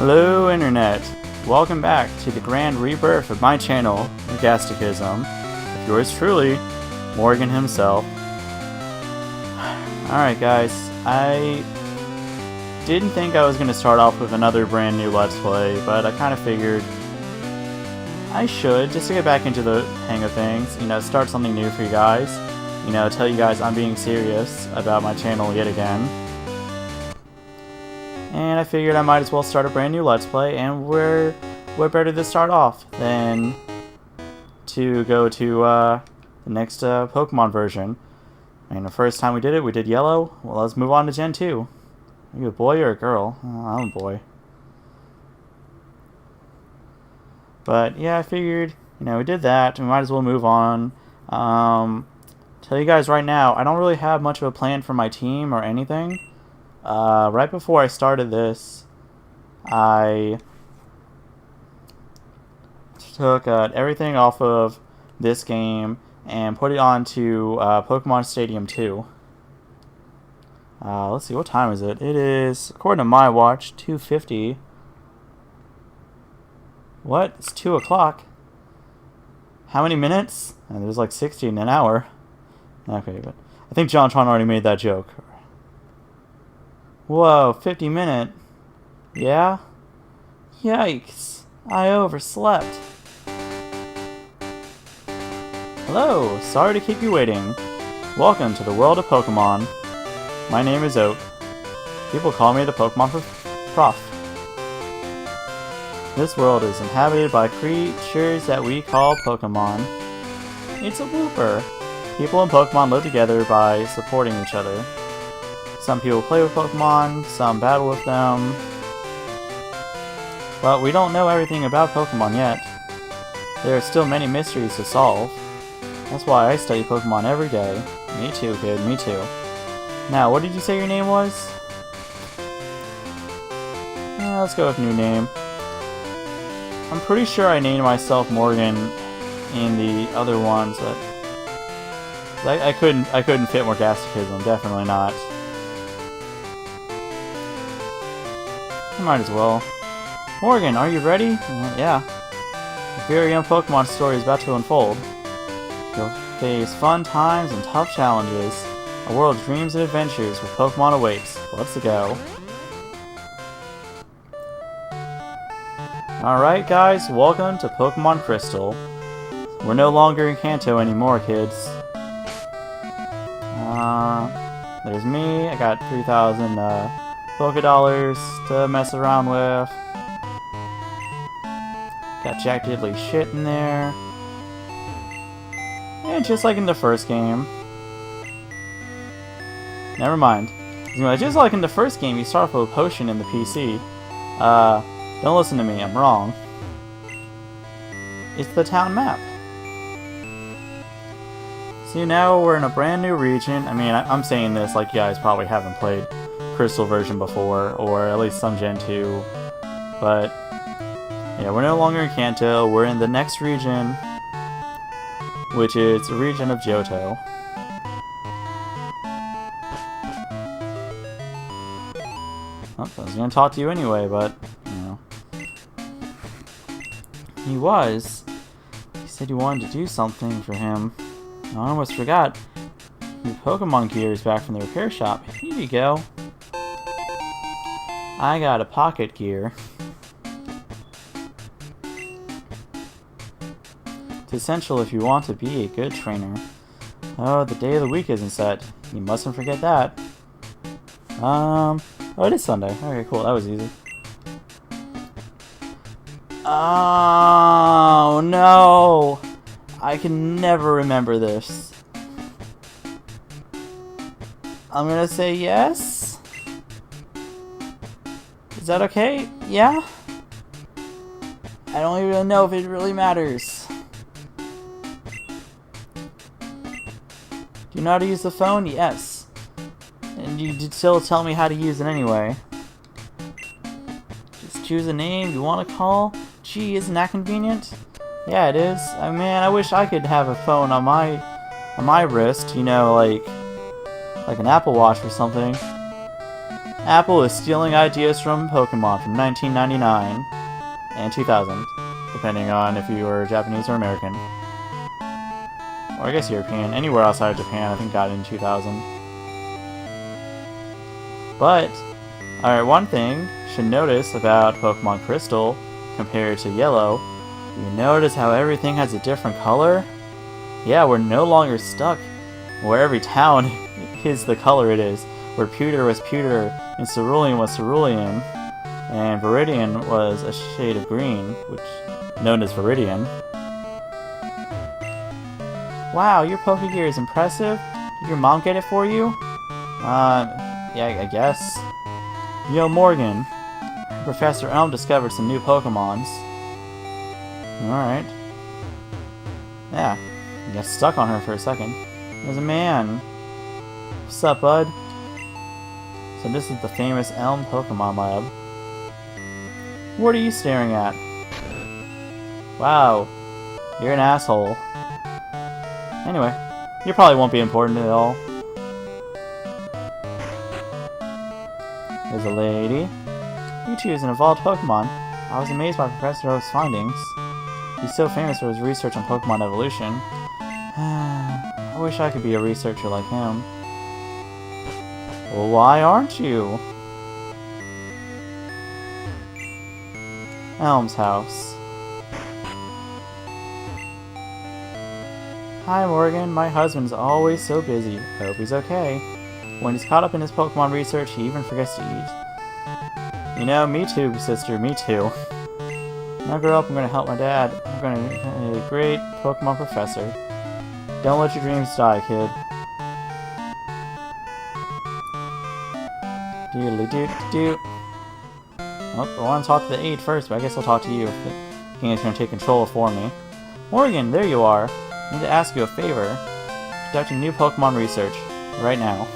Hello Internet! Welcome back to the grand rebirth of my channel, Gasticism, with yours truly, Morgan himself. Alright guys, I didn't think I was going to start off with another brand new Let's Play, but I kind of figured I should, just to get back into the hang of things, start something new for you guys. Tell you guys I'm being serious about my channel yet again. And I figured I might as well start a brand new Let's Play, and where better to start off than to go to the next Pokemon version. The first time we did Yellow. Well, let's move on to Gen 2. Are you a boy or a girl? Oh, I'm a boy. But yeah, I figured, we did that, we might as well move on. Tell you guys right now, I don't really have much of a plan for my team or anything. Right before I started this, I took everything off of this game and put it onto Pokemon Stadium 2. Let's see, what time is it? It is, according to my watch, 2:50. What? It's 2 o'clock. How many minutes? And there's like 60 in an hour. Okay, but I think JonTron already made that joke. Whoa, 50 minute. Yeah? Yikes. I overslept. Hello, sorry to keep you waiting. Welcome to the world of Pokemon. My name is Oak. People call me the Pokemon Prof. This world is inhabited by creatures that we call Pokemon. It's a whooper. People and Pokemon live together by supporting each other. Some people play with Pokemon, some battle with them. But we don't know everything about Pokemon yet. There are still many mysteries to solve. That's why I study Pokemon every day. Me too, kid, me too. Now, what did you say your name was? Let's go with new name. I'm pretty sure I named myself Morgan in the other ones, but I couldn't fit more Gasticism, definitely not. I might as well. Morgan, are you ready? Yeah. The very young Pokemon story is about to unfold. You'll face fun times and tough challenges. A world of dreams and adventures with Pokemon awaits. Let's go. Alright guys, welcome to Pokemon Crystal. We're no longer in Kanto anymore, kids. There's me. I got 3,000 Pokedollars to mess around with. Got Jack Diddley shit in there. And just like in the first game. Never mind. Just like in the first game, you start off with a potion in the PC. Don't listen to me, I'm wrong. It's the town map. See, now we're in a brand new region. I'm saying this like you guys probably haven't played Crystal version before, or at least some Gen 2. But, yeah, we're no longer in Kanto. We're in the next region, which is the region of Johto. Oh, I was going to talk to you anyway, but, He was. He said you wanted to do something for him. I almost forgot. Your Pokemon gear is back from the repair shop. Here you go. I got a pocket gear. It's essential if you want to be a good trainer. Oh, the day of the week isn't set. You mustn't forget that. Oh, it is Sunday. Okay, cool. That was easy. Oh, no! I can never remember this. I'm gonna say yes? Is that okay? Yeah? I don't even know if it really matters. Do you know how to use the phone? Yes. And you did still tell me how to use it anyway. Just choose a name you want to call. Gee, isn't that convenient? Yeah, it is. Man, I wish I could have a phone on my wrist, like an Apple Watch or something. Apple is stealing ideas from Pokemon from 1999 and 2000, depending on if you were Japanese or American. Or I guess European. Anywhere outside of Japan, I think, got it in 2000. But, alright, one thing you should notice about Pokemon Crystal compared to Yellow, you notice how everything has a different color? Yeah, we're no longer stuck where every town is the color it is. Where Pewter was Pewter, and Cerulean was Cerulean, and Viridian was a shade of green, which known as Viridian. Wow, your Pokegear is impressive. Did your mom get it for you? Yeah, I guess. Yo, Morgan. Professor Elm discovered some new Pokemons. Alright. Yeah, I got stuck on her for a second. There's a man. What's up, bud? So this is the famous Elm Pokemon Lab. What are you staring at? Wow, you're an asshole. Anyway, you probably won't be important at all. There's a lady. Mewtwo is an evolved Pokemon. I was amazed by Professor Oak's findings. He's so famous for his research on Pokemon evolution. I wish I could be a researcher like him. Well, why aren't you? Elm's house. Hi, Morgan. My husband's always so busy. Hope he's okay. When he's caught up in his Pokemon research, he even forgets to eat. You know, me too, sister, me too. When I grow up, I'm gonna help my dad. I'm gonna be a great Pokemon professor. Don't let your dreams die, kid. Doodly-doo-doo. Well, I want to talk to the aide first, but I guess I'll talk to you if the king is going to take control for me. Morgan, there you are. I need to ask you a favor. Conducting new Pokemon research. Right now.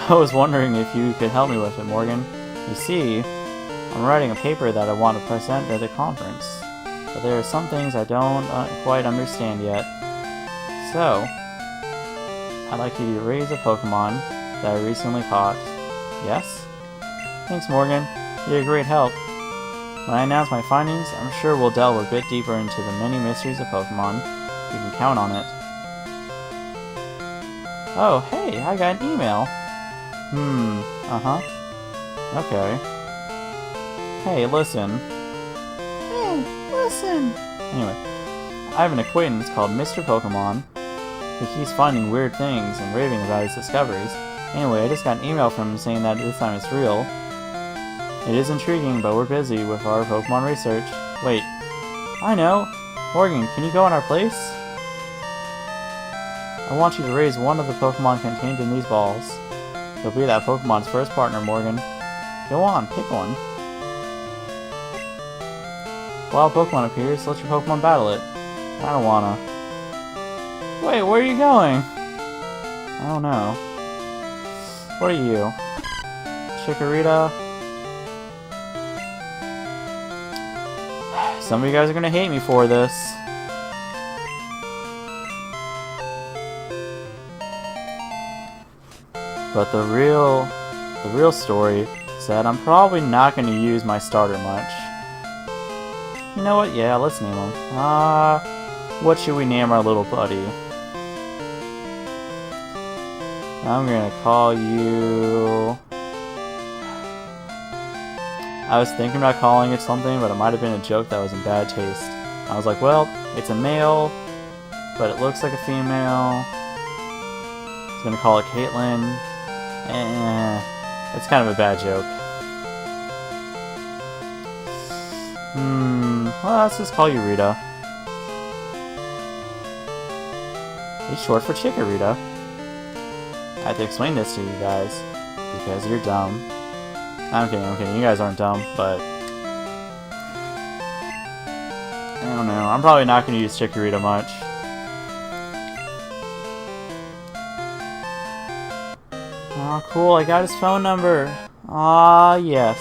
I was wondering if you could help me with it, Morgan. You see, I'm writing a paper that I want to present at the conference. But there are some things I don't quite understand yet. So, I'd like you to raise a Pokemon that I recently caught. Yes? Thanks, Morgan. You're a great help. When I announce my findings, I'm sure we'll delve a bit deeper into the many mysteries of Pokemon. You can count on it. Oh, hey, I got an email. Okay. Hey, listen. Hey, listen! Anyway, I have an acquaintance called Mr. Pokemon. He keeps finding weird things and raving about his discoveries. Anyway, I just got an email from him saying that this time it's real. It is intriguing, but we're busy with our Pokemon research. Wait. I know! Morgan, can you go in our place? I want you to raise one of the Pokemon contained in these balls. You'll be that Pokemon's first partner, Morgan. Go on, pick one. While a Pokemon appears, let your Pokemon battle it. I don't wanna. Wait, where are you going? I don't know. What are you? Chikorita? Some of you guys are gonna hate me for this. But the real story is that I'm probably not gonna use my starter much. You know what? Yeah, let's name him. What should we name our little buddy? I'm gonna call you... I was thinking about calling it something, but it might have been a joke that was in bad taste. I was like, well, it's a male, but it looks like a female. I was gonna call it Caitlin. It's kind of a bad joke. Well, let's just call you Rita. It's short for Chikorita. I have to explain this to you guys, because you're dumb. I'm kidding, you guys aren't dumb, but... I don't know, I'm probably not going to use Chikorita much. Aw, cool, I got his phone number. Ah, yes.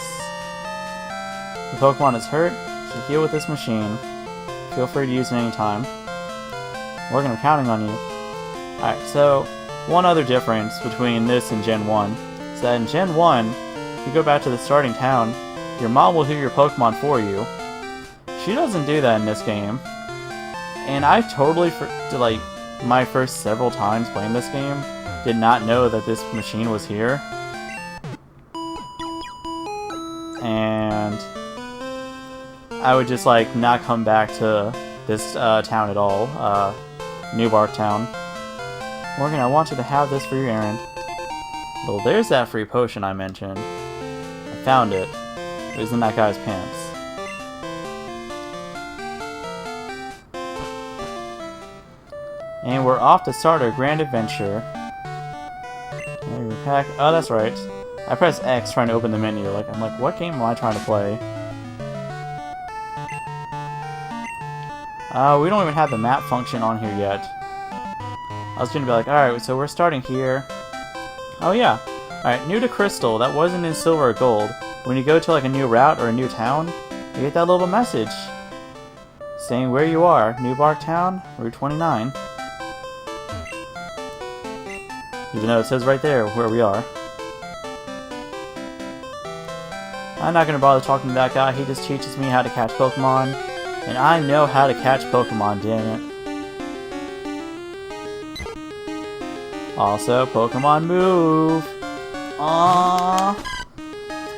The Pokemon is hurt, should heal with this machine. Feel free to use it anytime. Morgan, I'm counting on you. Alright, so, one other difference between this and Gen 1 is that in Gen 1, if you go back to the starting town, your mom will hear your Pokemon for you. She doesn't do that in this game. And I totally, like, my first several times playing this game, did not know that this machine was here. And I would just, like, not come back to this town at all. New Bark Town. Morgan, I want you to have this for your errand. Well, there's that free potion I mentioned. I found it. It was in that guy's pants. And we're off to start our grand adventure. Oh, that's right. I pressed X trying to open the menu. I'm like, what game am I trying to play? We don't even have the map function on here yet. I was gonna be like, alright, so we're starting here. Oh yeah. Alright, new to Crystal. That wasn't in Silver or Gold. When you go to like a new route or a new town, you get that little message saying where you are. New Bark Town, Route 29. Even though it says right there where we are. I'm not gonna bother talking to that guy. He just teaches me how to catch Pokemon. And I know how to catch Pokemon, damn it. Also, Pokemon move! Aww!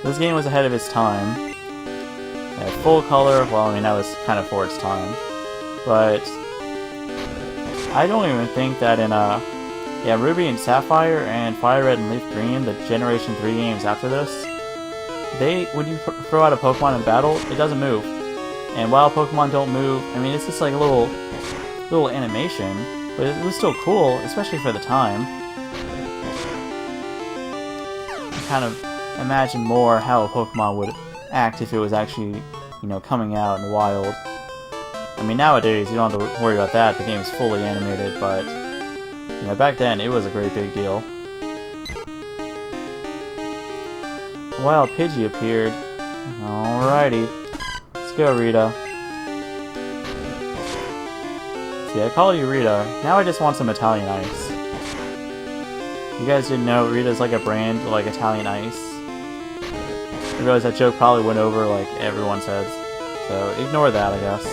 This game was ahead of its time. It had full color, well, I mean, that was kind of for its time. But I don't even think that in, yeah, Ruby and Sapphire and Fire Red and Leaf Green, the Generation 3 games after this, when you throw out a Pokemon in battle, it doesn't move. And while Pokemon don't move, I mean, it's just like a little animation, but it was still cool, especially for the time. I kind of imagine more how a Pokemon would act if it was actually, you know, coming out in the wild. I mean, nowadays, you don't have to worry about that, the game is fully animated, but, you know, back then, it was a great big deal. Wild Pidgey appeared. Alrighty. Let's go, Rita. See, I call you Rita. Now I just want some Italian ice. You guys didn't know Rita's like a brand like Italian ice. I realize that joke probably went over like everyone says. So ignore that, I guess.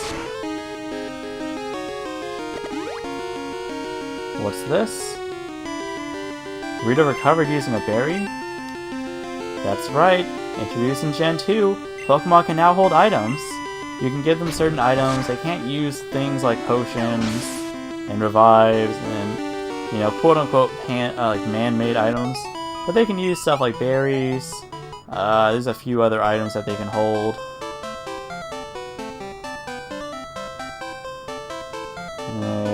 What's this? Rita recovered using a berry? That's right. Introduced in Gen 2, Pokemon can now hold items. You can give them certain items. They can't use things like potions and revives and, you know, quote-unquote like man-made items. But they can use stuff like berries. There's a few other items that they can hold.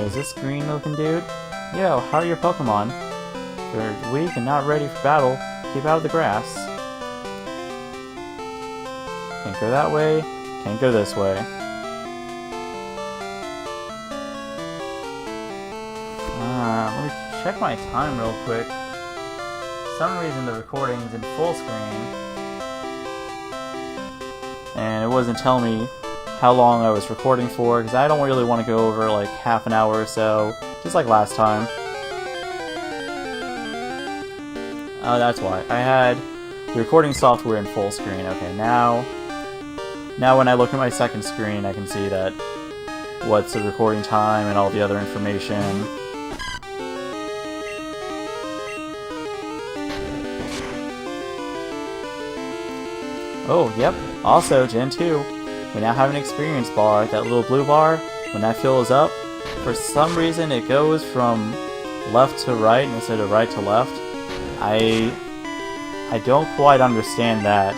Is this green-looking dude? Yo, how are your Pokemon? They're weak and not ready for battle. Keep out of the grass. Can't go that way. Can't go this way. Let me check my time real quick. For some reason the recording's in full screen. And it wasn't telling me how long I was recording for, because I don't really want to go over like half an hour or so, just like last time. Oh, that's why. I had the recording software in full screen. Okay, now when I look at my second screen, I can see that what's the recording time and all the other information. Oh, yep. Also, Gen 2, we now have an experience bar. That little blue bar, when that fills up, for some reason it goes from left to right instead of right to left. I don't quite understand that.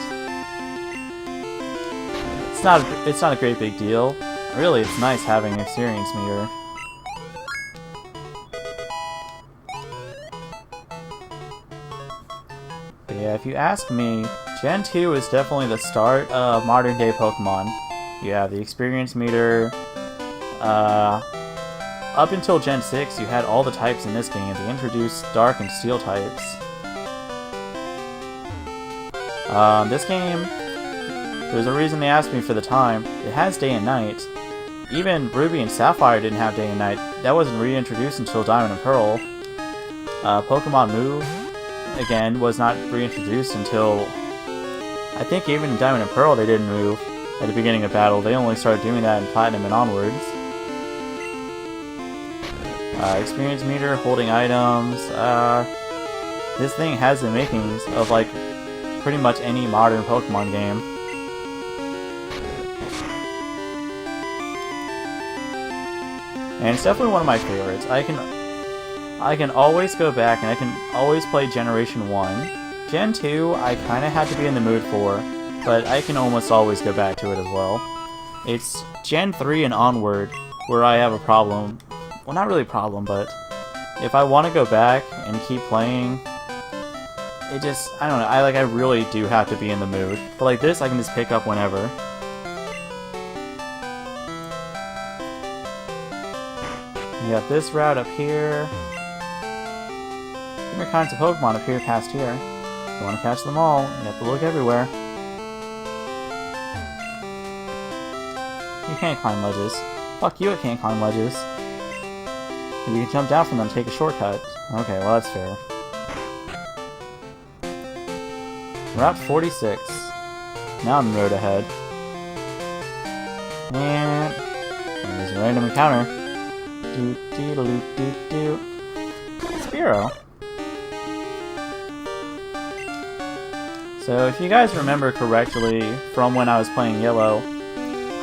It's not a great big deal. Really, it's nice having an experience meter. But yeah, if you ask me, Gen 2 is definitely the start of modern day Pokemon. You have the experience meter. Up until Gen 6, you had all the types in this game. They introduced Dark and Steel types. This game, there's a reason they asked me for the time. It has day and night. Even Ruby and Sapphire didn't have day and night. That wasn't reintroduced until Diamond and Pearl. Pokemon Move, again, was not reintroduced until I think even in Diamond and Pearl they didn't move at the beginning of battle. They only started doing that in Platinum and onwards. Experience meter, holding items. This thing has the makings of like pretty much any modern Pokemon game. And it's definitely one of my favorites. I can always go back and I can always play Generation 1. Gen 2, I kind of had to be in the mood for, but I can almost always go back to it as well. It's Gen 3 and onward where I have a problem. Well, not really a problem, but if I want to go back and keep playing, it just, I don't know, I really do have to be in the mood. But like this, I can just pick up whenever. You got this route up here. Different kinds of Pokemon appear past here. If you want to catch them all, you have to look everywhere. You can't climb ledges. Fuck you, I can't climb ledges. You can jump down from them and take a shortcut. Okay, well that's fair. Route 46. Mountain road ahead. And there's a random encounter. Do. Spearow. So if you guys remember correctly from when I was playing Yellow,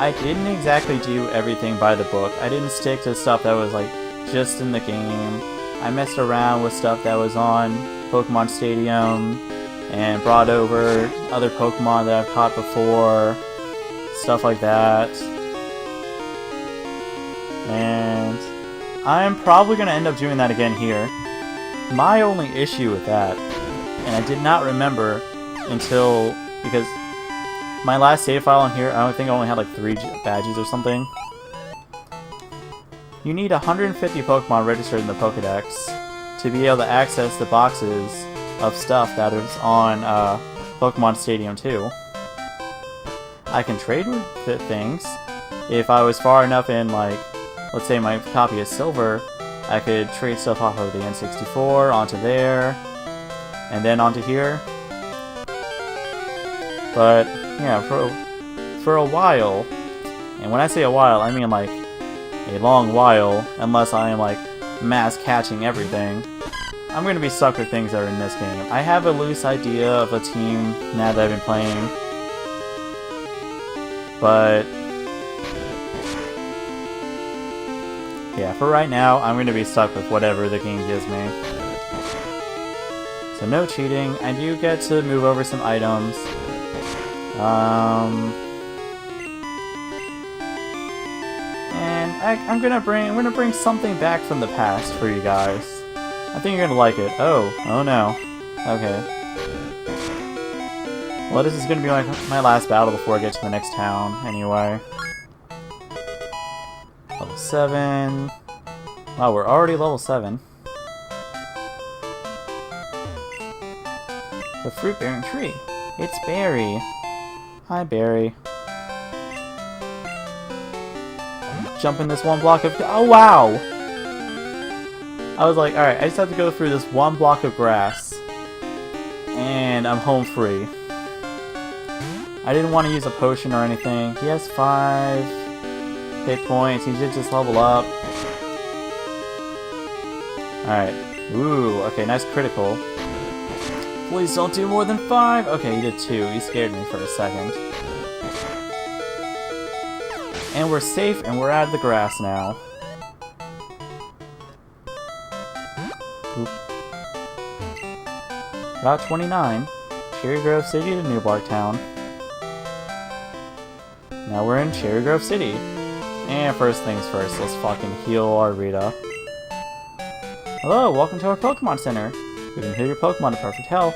I didn't exactly do everything by the book. I didn't stick to stuff that was like just in the game. I messed around with stuff that was on Pokemon Stadium and brought over other Pokemon that I've caught before, stuff like that. And I'm probably going to end up doing that again here. My only issue with that, and I did not remember until, because my last save file on here, I don't think I only had like 3 badges or something. You need 150 Pokemon registered in the Pokedex to be able to access the boxes of stuff that is on Pokemon Stadium 2. I can trade with things. If I was far enough in, like, let's say my copy is silver, I could trade stuff off of the N64 onto there, and then onto here. But, yeah, for a while, and when I say a while, I mean like a long while, unless I am like mass catching everything, I'm going to be stuck with things that are in this game. I have a loose idea of a team now that I've been playing, but yeah, for right now, I'm going to be stuck with whatever the game gives me. So no cheating. I do get to move over some items. And I'm gonna bring something back from the past for you guys. I think you're gonna like it. Oh no. Okay. Well, this is gonna be my last battle before I get to the next town, anyway. Level 7. Wow, we're already level 7. The fruit-bearing tree. It's Barry. Hi, Barry. Jump in this one block of... Oh, wow! I was like, alright, I just have to go through this one block of grass. And I'm home free. I didn't want to use a potion or anything. He has 5 hit points. He did just level up. Alright. Ooh, okay, nice critical. Please don't do more than 5! Okay, he did 2. He scared me for a second. And we're safe, and we're out of the grass now. Oop. Route 29. Cherry Grove City to New Bark Town. Now we're in Cherry Grove City. And first things first, let's fucking heal our Rita. Hello, welcome to our Pokemon Center. We can heal your Pokemon to perfect health.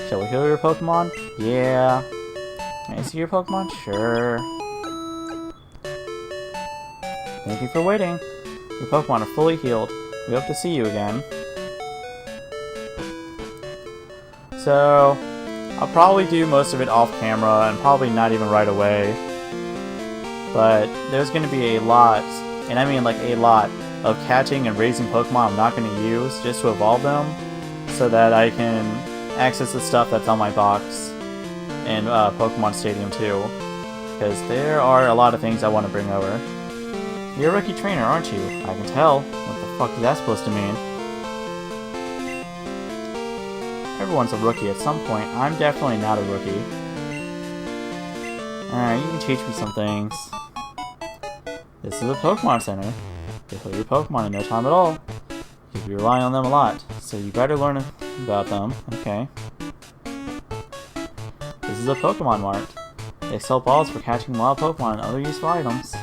Shall we heal your Pokemon? Yeah. Can I see your Pokemon? Sure. Thank you for waiting. Your Pokemon are fully healed. We hope to see you again. So, I'll probably do most of it off camera and probably not even right away. But there's going to be a lot, and I mean like a lot, of catching and raising Pokemon I'm not going to use just to evolve them, so that I can access the stuff that's on my box. in Pokemon Stadium 2, because there are a lot of things I want to bring over. You're a rookie trainer, aren't you? I can tell. What the fuck is that supposed to mean? Everyone's a rookie at some point. I'm definitely not a rookie. Alright, you can teach me some things. This is a Pokemon Center. You'll heal your Pokemon in no time at all. You'll be relying on them a lot, so you better learn about them. Okay. This is a Pokemon Mart. They sell balls for catching wild Pokemon and other useful items.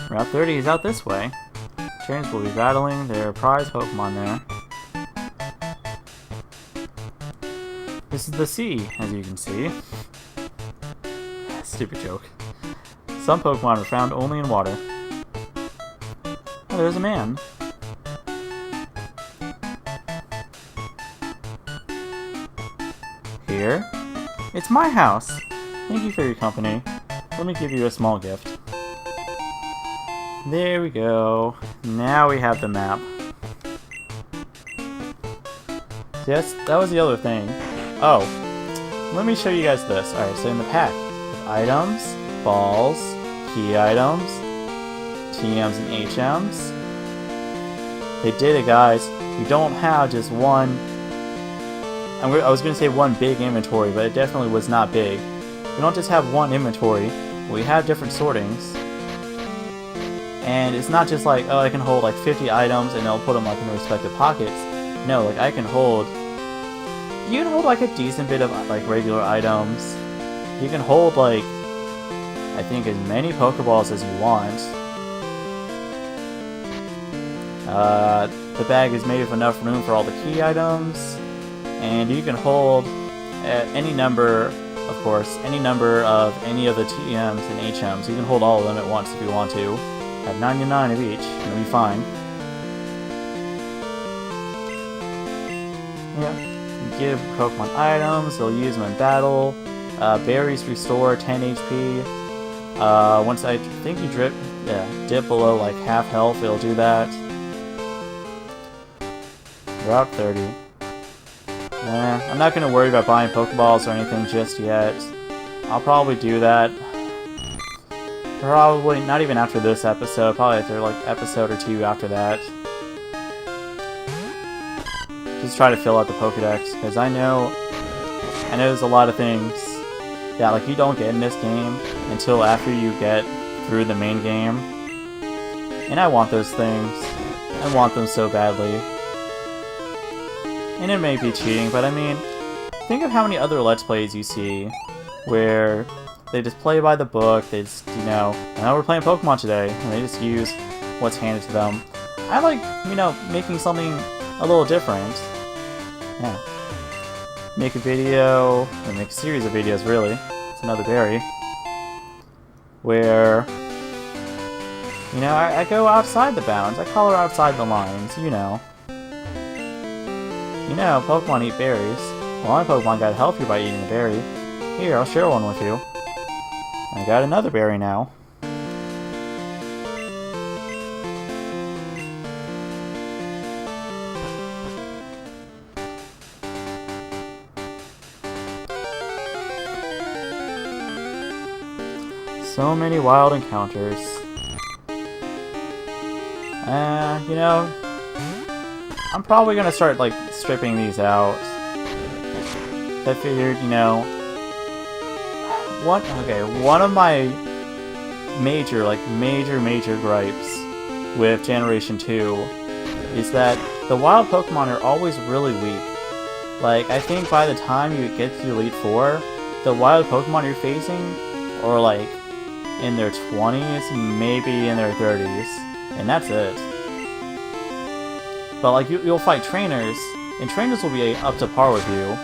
Route 30 is out this way. Trainers will be battling their prize Pokemon there. This is the sea, as you can see. Stupid joke. Some Pokemon are found only in water. Oh, there's a man. Here? It's my house! Thank you for your company. Let me give you a small gift. There we go. Now we have the map. Yes, that was the other thing. Oh, let me show you guys this. Alright, so in the pack, items, balls, key items, TMs and HMs. They did it, guys. We don't have just one... I was going to say one big inventory, but it definitely was not big. We don't just have one inventory. We have different sortings. And it's not just like, oh, I can hold like 50 items and I'll put them like in their respective pockets. No, like I can hold... You can hold like a decent bit of like regular items. You can hold like, I think, as many Pokeballs as you want. The bag is made with enough room for all the key items. And you can hold any number, of course, any number of any of the TMs and HMs. You can hold all of them at once if you want to. At 99 of each, and it'll be fine. Yeah. Give Pokemon items, they'll use them in battle. Berries restore 10 HP. Once I think you dip below like half health, it'll do that. Route 30. I'm not going to worry about buying Pokeballs or anything just yet. I'll probably do that. Probably not even after this episode, probably after like episode or 2 after that. Just try to fill out the Pokedex, because I know there's a lot of things that like you don't get in this game until after you get through the main game. And I want those things. I want them so badly. And it may be cheating, but I mean, think of how many other Let's Plays you see where they just play by the book, they just, I know we're playing Pokemon today, and they just use what's handed to them. I like, making something a little different. Yeah. Make a video, or make a series of videos, really. It's another berry. Where, I go outside the bounds. I color outside the lines, Pokemon eat berries. Well, my Pokemon got healthier by eating a berry. Here, I'll share one with you. I got another berry now. So many wild encounters. I'm probably gonna start, like, stripping these out. I figured, one of my major gripes with Generation 2 is that the wild Pokemon are always really weak. Like, I think by the time you get to Elite Four, the wild Pokemon you're facing are, like, in their 20s, maybe in their 30s, and that's it. But, like, you'll fight trainers, and trainers will be up to par with you.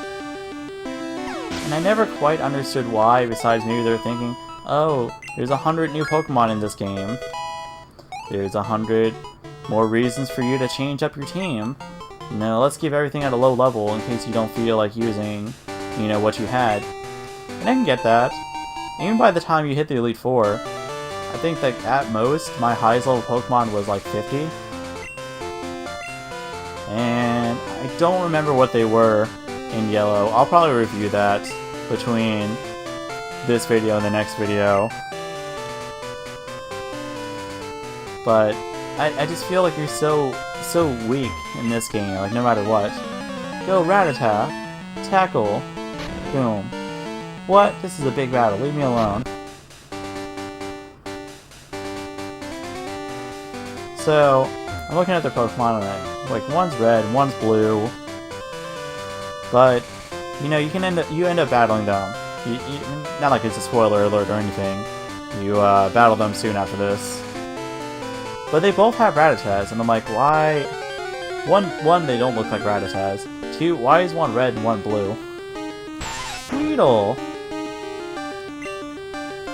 And I never quite understood why, besides maybe they're thinking, oh, there's 100 new Pokemon in this game. There's 100 more reasons for you to change up your team. Let's keep everything at a low level in case you don't feel like using, what you had. And I can get that. Even by the time you hit the Elite Four, I think that at most, my highest level Pokemon was like 50. And I don't remember what they were in yellow. I'll probably review that between this video and the next video. But I just feel like you're so weak in this game, like no matter what. Go Rattata! Tackle! Boom. What? This is a big battle, leave me alone. So, I'm looking at their Pokemon and like one's red, one's blue. But, you know, you end up battling them. Not like it's a spoiler alert or anything. You battle them soon after this. But they both have Rattatas, and I'm like, why? One, they don't look like Rattatas. Two, why is one red and one blue? Weedle!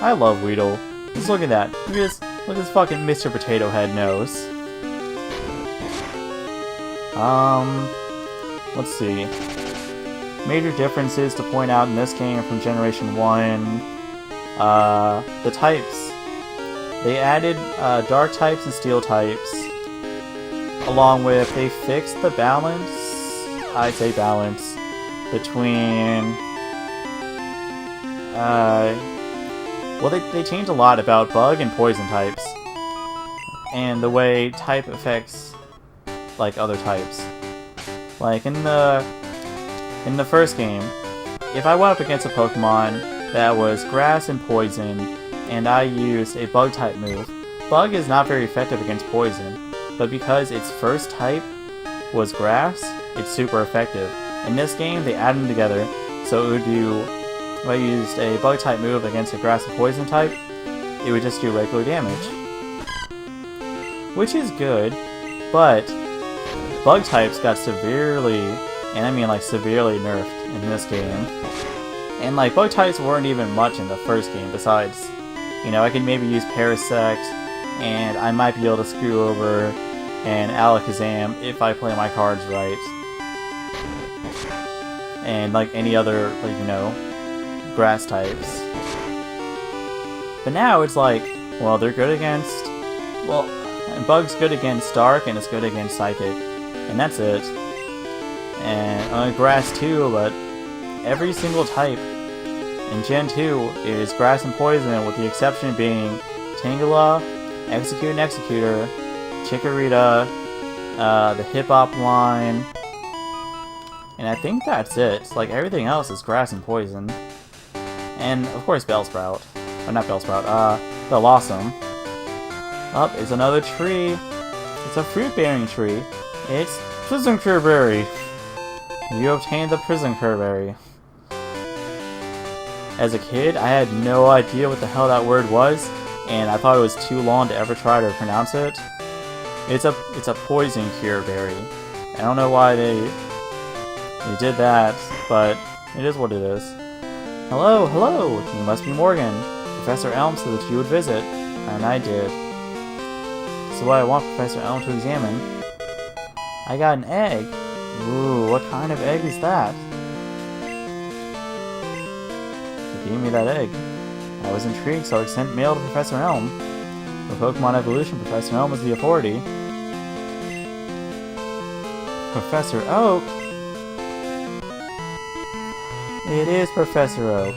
I love Weedle. Just look at that. Look at this fucking Mr. Potato Head nose. Let's see. Major differences to point out in this game from Generation 1. The types. They added dark types and steel types, along with they fixed the balance, I say balance, between, well they changed a lot about bug and poison types, and the way type affects, like, other types. Like, in the first game, if I went up against a Pokemon that was grass and poison, and I used a bug type move. Bug is not very effective against poison, but because its first type was grass, it's super effective. In this game, they added them together, so it would do, if I used a bug type move against a grass and poison type, it would just do regular damage. Which is good, but bug types got severely, and I mean like severely nerfed in this game. And like bug types weren't even much in the first game besides, you know, I could maybe use Parasect, and I might be able to screw over an Alakazam if I play my cards right. And like any other, like, you know, grass types. But now it's like, well, they're good against, well, Bug's good against Dark, and it's good against Psychic. And that's it. And Grass too, but every single type in Gen 2 is Grass and Poison, with the exception being Tangela, Execute and Executor, Chikorita, the Hip-Hop line, and I think that's it. Like, everything else is Grass and Poison. And, of course, Bellsprout. Or not Bellsprout, Bellossom. Up is another tree. It's a fruit-bearing tree. It's Prison Berry. You obtained the Prison Berry. As a kid, I had no idea what the hell that word was, and I thought it was too long to ever try to pronounce it. It's a poison cure berry. I don't know why they did that, but it is what it is. Hello, hello! You must be Morgan. Professor Elm said that you would visit, and I did. So I want Professor Elm to examine. I got an egg. Ooh, what kind of egg is that? He gave me that egg. I was intrigued, so I sent mail to Professor Elm. For Pokemon evolution, Professor Elm is the authority. Professor Oak? It is Professor Oak.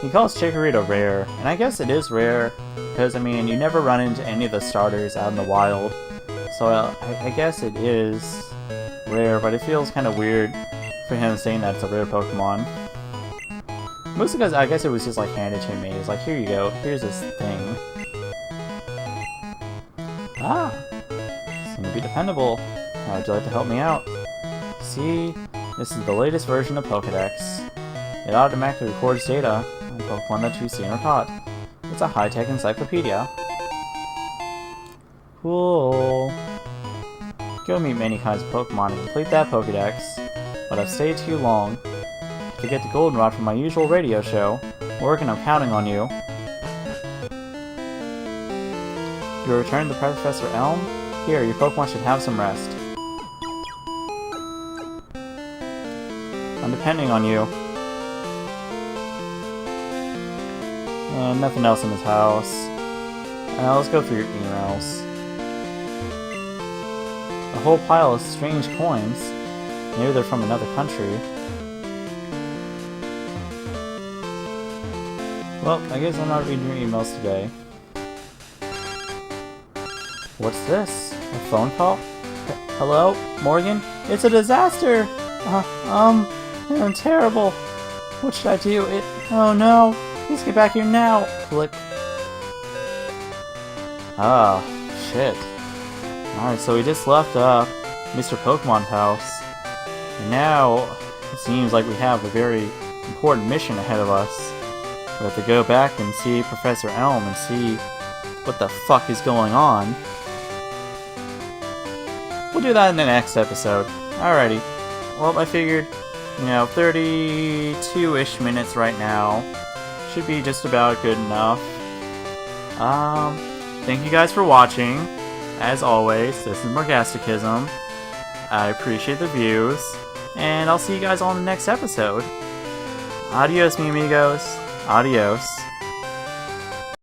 He calls Chikorita rare, and I guess it is rare, because, I mean, you never run into any of the starters out in the wild, so I guess it is rare, but it feels kind of weird for him saying that it's a rare Pokemon. Mostly because I guess it was just like handed to me. It's like, here you go, here's this thing. Ah! Seem to be dependable. How would you like to help me out? See, this is the latest version of Pokedex. It automatically records data on Pokemon that you've seen or caught. It's a high-tech encyclopedia. Cool. Go meet many kinds of Pokemon and complete that Pokedex. But I've stayed too long. To get the Goldenrod from my usual radio show. Working, I'm counting on you. You returned to Professor Elm? Here, your Pokemon should have some rest. On to depending on you. And nothing else in this house. Let's go through your emails. A whole pile of strange coins. Maybe they're from another country. Well, I guess I'm not reading your emails today. What's this? A phone call? Hello? Morgan? It's a disaster! I'm terrible. What should I do? Oh no! Please get back here now! Click. Ah, shit. Alright, so we just left Mr. Pokemon's house. And now, it seems like we have a very important mission ahead of us. We have to go back and see Professor Elm and see what the fuck is going on. We'll do that in the next episode. Alrighty. Well, I figured, 32-ish minutes right now should be just about good enough. Thank you guys for watching. As always, this is Morgasticism. I appreciate the views, and I'll see you guys on the next episode. Adios, mi amigos. Adios.